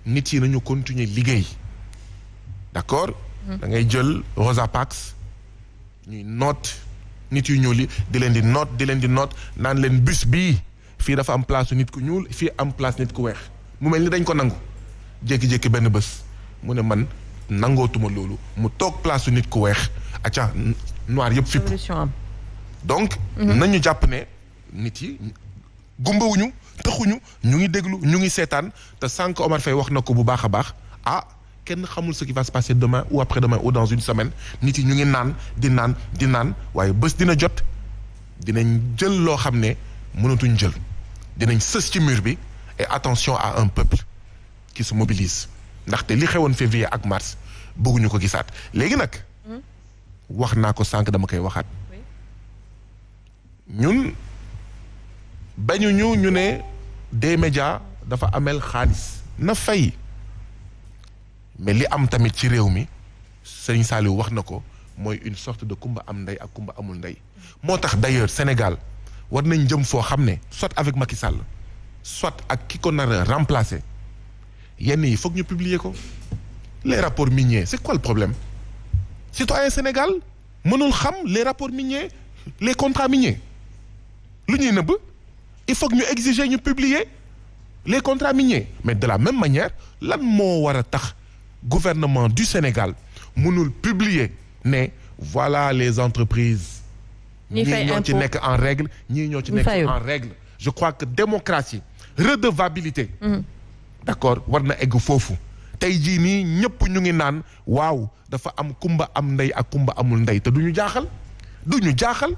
nit yi nañu continuer liggéey d'accord. da ngay jël Rosa Parks ñuy noot nit yu ñuul yi di leen di noot naan leen bus bii fii dafa am place nit ku ñuul fii am place nit ku weex mu mel ni dañ ko nangu jékki-jékki benn bés mu ne man nangootuma loolu mu toog place nit ku weex acca noir yëpp fipp donc nañu jàpp ne nit yi gumbawuñu taxuñu ñu ngi déglu ñu ngi seetaan te sànq Omar Faye wax na ko bu baax a baax kenn xamul ce qui va se passer demain ou après-demain ou dans une semaine nit yi ñu ngi naan di naan waaye bés dina jot dinañ jël loo xam ne mënatuñ jël dinañ sës ci mur bi et attention à un peuple qui se mobilise ndaxte li xewoon février ak mars bëgguñu ko gisaat léegi nag wax naa ko sànq dama koy waxaat ñun bañuñu ñu ne des médias dafa amel xaalis na fay mais li am tamit ci réew mi Serigne Saliou wax na ko mooy une sorte de kumba am ndey ak kumba amul ndey moo tax d'ailleurs Sénégal war nañ jëm foo xam ne soit avec Macky Sall soit ak ki ko nar a remplacer yenn yi foog ñu publier ko les rapports miniers c'est quoi le problème citoyen Sénégal mënul xam les rapports miniers les contrats miniers lu ñuy nëbb il faut que ñu exiger ñu publier les contrats miniers mais de la même manière lan moo war a tax gouvernement du Sénégal mënul publier ne voilà les entreprises ñii ñoo ci nekk en règle ñii ñoo ci nekk en règle je crois que démocratie redevabilité d'accord war na egg foofu tey jii nii ñëpp ñu ngi naan waaw dafa am kumba am ndey ak kumba amul ndey te du ñu jaaxal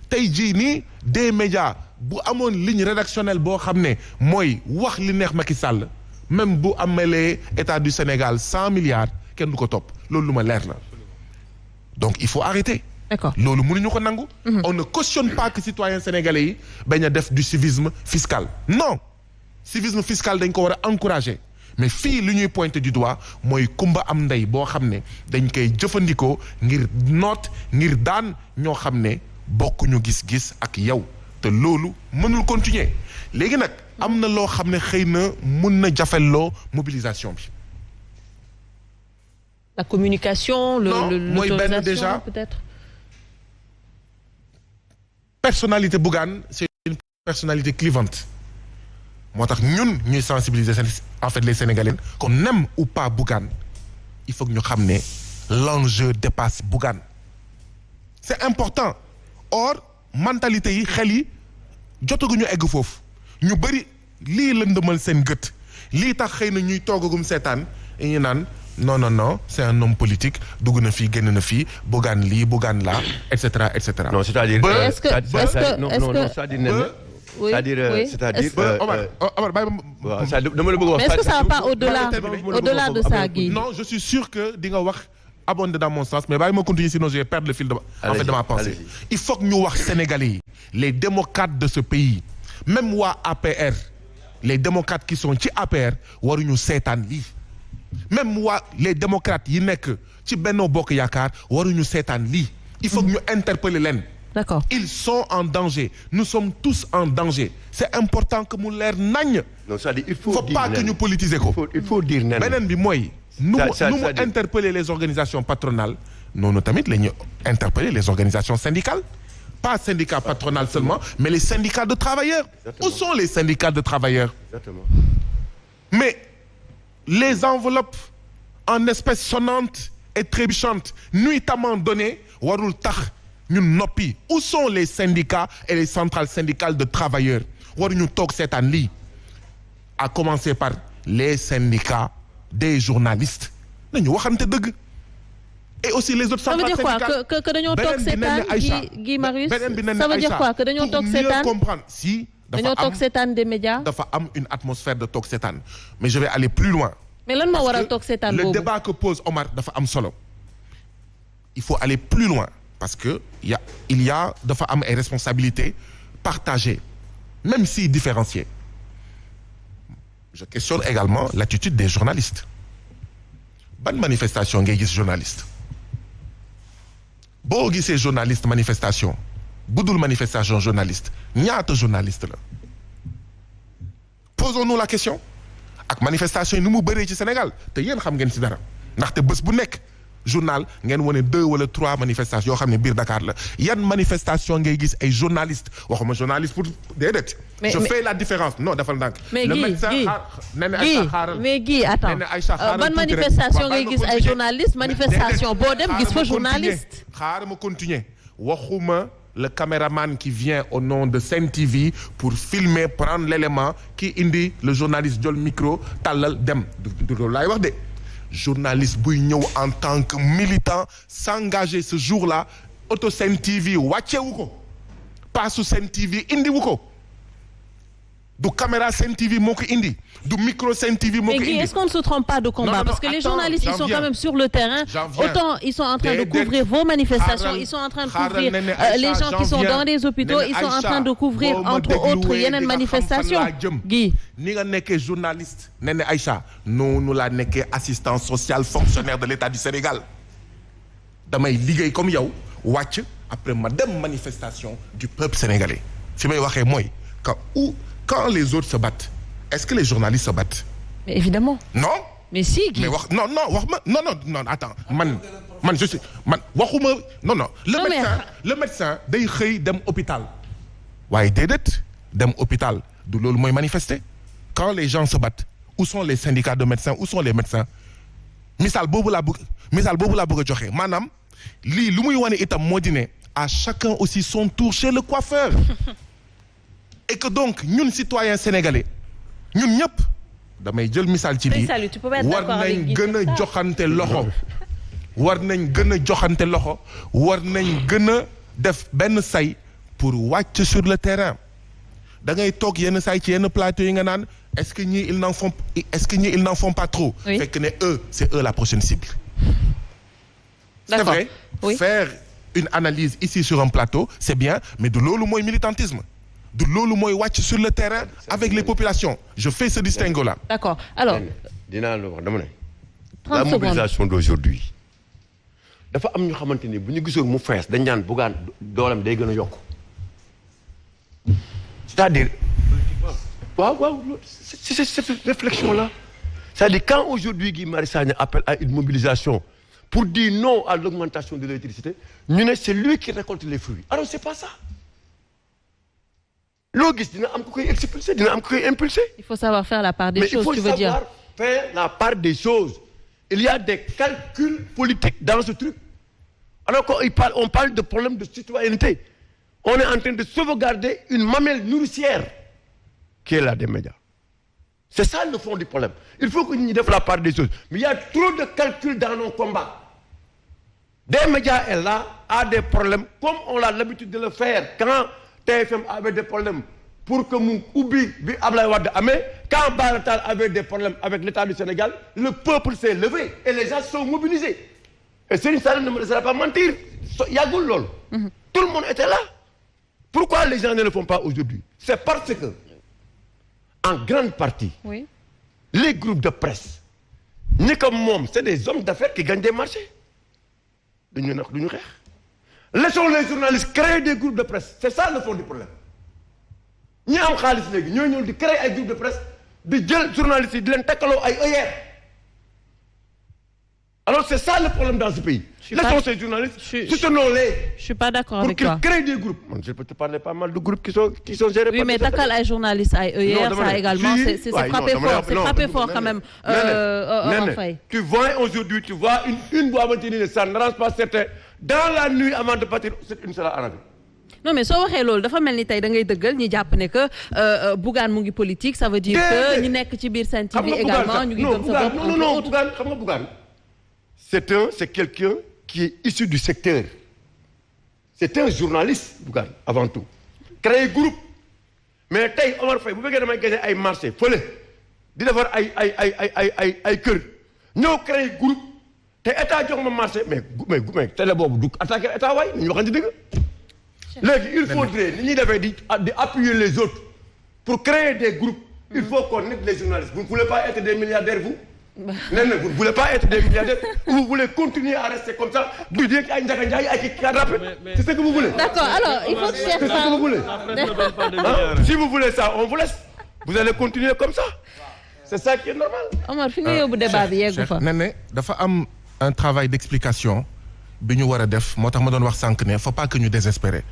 tey jii nii des médias bu amoon ligne rédactionnelle boo xam ne mooy wax li neex Macky Sall même bu amalee état du Sénégal 100 milliards kenn du ko topp loolu lu ma leer la donc il faut arrêter. D'accord. Loolu mënuñu ko nangu. On ne cautionne pas que citoyens sénégalais yi bañ a def du civisme fiscal non civisme fiscal dañ ko war a encourager mais fii li ñuy pointer du doigt mooy kumba am ndey boo xam ne dañ koy jëfandikoo ngir noot ngir daan ñoo xam ne bokkuñu gis-gis ak yow te loolu mënul continuer léegi nag am na loo xam ne xëy na mun na jafelloo mobilisation bi. La communication, mooy benn déjà peut-être. Personnalité Bougane c'est une personnalité clivante moo tax ñun ñuy sensibiliser en fait les Sénégalais qu'on aime ou pas Bougane il faut que ñu xam ne l'enjeu dépasse Bougane c'est important or mentalité yi xel yi jotaguñu egg foofu ñu bëri lii lëndëmal seen gët lii tax xëy na ñuy toogagum seetaan ñu naan non c'est un homme politique dugg na fii génn na fii Bougane lii Bougane là et cetera et cetera. non c'est-à-dire. Omar bàyyi ma. dama la bëgg a wax. mais est-ce que ça va pas au-delà de ça Guy. non je suis sûr que di nga wax abondé dans mon sens mais bàyyi ma continuer sinon je vais perdre le fil de ma pensée. il faut que ñu wax Sénégalais yi les démocrates de ce pays même waa APR les démocrates qui sont ci APR waruñu seetaan lii. même les démocrates yi nekk ci Benno Bokk Yaakaar waruñu seetaan lii il faut que ñu interpeller leen. D'accord. Ils sont en danger nous sommes tous en danger c'est important que mu leer nañ. non c'est-à-dire il faut pas que ñu politiser ko. il faut dire nen. beneen bi mooy. nu mu interpeller les organisations patronales noonu tamit la ñu interpeller les organisations syndicales pas syndicats patronales seulement mais les syndicats de travailleurs. Exactement. Où sont les syndicats de travailleurs. Exactement. Mais les enveloppes en espèces sonnantes et trébuchantes nuitamment données warul tax ñun noppi où sont les syndicats et les centrales syndicales de travailleurs waruñu toog seetaan lii à commencer par les syndicats des journalistes nañu waxante dëgg et aussi les autres centrales syndicales. Ça veut dire quoi que dañoo toog seetaan Guy Marius ça veut dire quoi que dañoo toog seetaan pour mieux comprendre si dañoo toog seetaan des médias. dafa am une atmosphère de toog seetaan mais je vais aller plus loin. mais lan moo waral toog seetaan boobu le débat que pose Omar dafa am solo il faut aller plus loin parce que il y a dafa am ay responsabilités partagées même si différenciées je questionne également l'attitude des journalistes ban manifestation ngay gis journaliste boo gisee journaliste manifestation budul manifestation journaliste ñaata journaliste la posons-nous la question ak manifestation yi ni mu bëree ci Sénégal te yéen xam ngeen ci dara ndaxte bés bu nekk journal ngeen wane 2 wala 3 manifestations yoo xam ne biir Dakar la yan manifestation ngay gis ay journalistes waxuma journaliste pour déedéet. je fais la différence non defal ndànk. mais le médecin mais Guy attends ban manifestation ngay gis ay journalistes manifestation boo dem gis fa journaliste. xaaral ma continuer waxuma le caméraman qui vient au nom de Sen TV pour filmer prendre l'élément qui indi le journaliste jël micro tàllal dem du loolu laay wax de. journaliste buy ñëw en tant que militant s'engager ce jour-là auto Sen TV wàccewu ko paasu Sen TV indi wu ko du caméra Sen TV moo ko indi du micro Sen TV moo ko indi. Mais est-ce qu'on ne se trompe pas de combat? Parce que les journalistes ils sont quand même sur le terrain. Autant ils sont en train de couvrir vos manifestations, ils sont en train de couvrir les gens qui sont dans les hôpitaux, ils sont en train de couvrir entre autres yeneen manifestations. Guy ni nga nekkee journaliste nee na Aïcha noonu laa nekkee assistant social fonctionnaire de l'État du Sénégal damay liggéey comme yow wàcc après ma dem manifestation du peuple sénégalais fi may waxee mooy quand les autres se battent est-ce que les journalistes se battent? Mais évidemment. Non. Mais si Guy. Mais wax non wax ma non attends man je suis man waxuma non. Le médecin day xëy dem hôpital waaye déedéet dem hôpital du loolu mooy manifester. Quand les gens se battent où sont les syndicats de médecins où sont les médecins misaal boobu laa bëgg a joxe maanaam lii lu muy wane itam moo di ne à chacun aussi son tour chez le coiffeur et que donc ñun citoyens sénégalais ñun ñëpp damay jël misaal ci lii war nañ gën a joxante loxo war nañ gën a def benn say pour wàcc sur le terrain da ngay toog yenn say ci yenn plateau yi nga naan est-ce que ñii ils n'en font pas trop. Oui. Fekk ne c'est eux la prochaine cible. C'est vrai. Oui. Faire une analyse ici sur un plateau c'est bien mais du loolu mooy militantisme du loolu mooy wàcc sur le terrain avec les populations je fais ce distinguo là. D'accord alors. dinaa la wax dama ne. 30 la secondes. mobilisation d'aujourd'hui dafa am ñu xamante ni bu ñu gisoon mu fees dañ naan Bougane doolam day gën a yokk c'est-à-dire waaw c'est cette réflexion là c'est-à-dire quand aujourd'hui Guy Marius Sagna appelle à une mobilisation pour dire non à l'augmentation de l'électricité ñu ne c'est lui qui récolte les fruits alors c'est pas ça loo gis dina am ku koy expulser dina am ku koy impulser. Il faut savoir faire la part des choses, tu veux dire. Mais il faut savoir faire la part des choses. Il y a des calculs politiques dans ce truc. Alors qu'on parle de problème de citoyenneté. On est en train de sauvegarder une mamelle nourricière qui est là des médias. C'est ça le fond du problème. Il faut que nous fassions la part des choses. Mais il y a trop de calculs dans nos combats. Des médias est là, a des problèmes, comme on a l'habitude de le faire quand TFM avait des problèmes pour que mu ubbi bi Ablaye Wade amee quand Bara Tall avait des problèmes avec l'État du Sénégal le peuple s'est levé et les gens sont mobilisés et Serigne Saliou ne me laissera pas mentir yàggul loolu tout le monde était là pourquoi les gens ne le font pas aujourd'hui c'est parce que en grande partie Oui. les groupes de presse ñi comme moom c'est des hommes d'affaires qui gagnent des marchés duñu nax duñu xeex laissons les journalistes créer des groupes de presse c'est ça le fond du problème ñi am xaalis léegi ñooy ñëw di créer ay groupes de presse di jël journalistes yi di leen takkaloo ay œillères alors c'est ça le problème dans ce pays. Laissons ces journalistes soutenons-les. Je suis pas d'accord avec toi. Pour qu'ils créent des groupes. Je peux te parler pas mal de groupes qui sont gérés par. Oui mais takkal ay journalistes ay œillères ça également c'est frappé fort quand même. Faye. Tu vois aujourd'hui tu vois une bu xamante ni ça n'arrange pas certains dans la nuit avant de partir c'est une sera arrangée. Non mais soo waxee loolu dafa mel ni tey da ngay dëggal ñi jàpp ne que Bougane mu ngi politique ça veut dire que ñi nekk ci biir Sen TV également ñu ngi gëm sa bopp. non Bougane xam nga Bougane c'est quelqu'un qui est issu du secteur c'est un journaliste Bougane avant tout créer groupe mais tey Omar Faye bu fekkee damay gagner ay marché fële di defar ay kër ñëw créer groupe te état jox ma marché mais télé boobu du attaquer état waay nañu waxante dëgg léegi il faudrait ni ñuy defee di appuyer les autres pour créer des groupes il faut qu'on aide les journalistes vous ne voulez pas être des milliardaires vous non vous ne voulez pas être des milliardaires vous voulez continuer à rester comme ça du dee ay Ndiaga Ndiaye ay kii kàddaap c'est ce que vous voulez. D'accord alors il faut que c'est ce que vous voulez. Si vous voulez ça on vous laisse vous allez continuer comme ça. c'est ça qui est normal. Omar fi nga yóbbu débat bi yeggu fa. ne dafa am un travail d'explication bi ñu war a def moo tax ma doon wax sànq ne faut pas que ñu désespérer.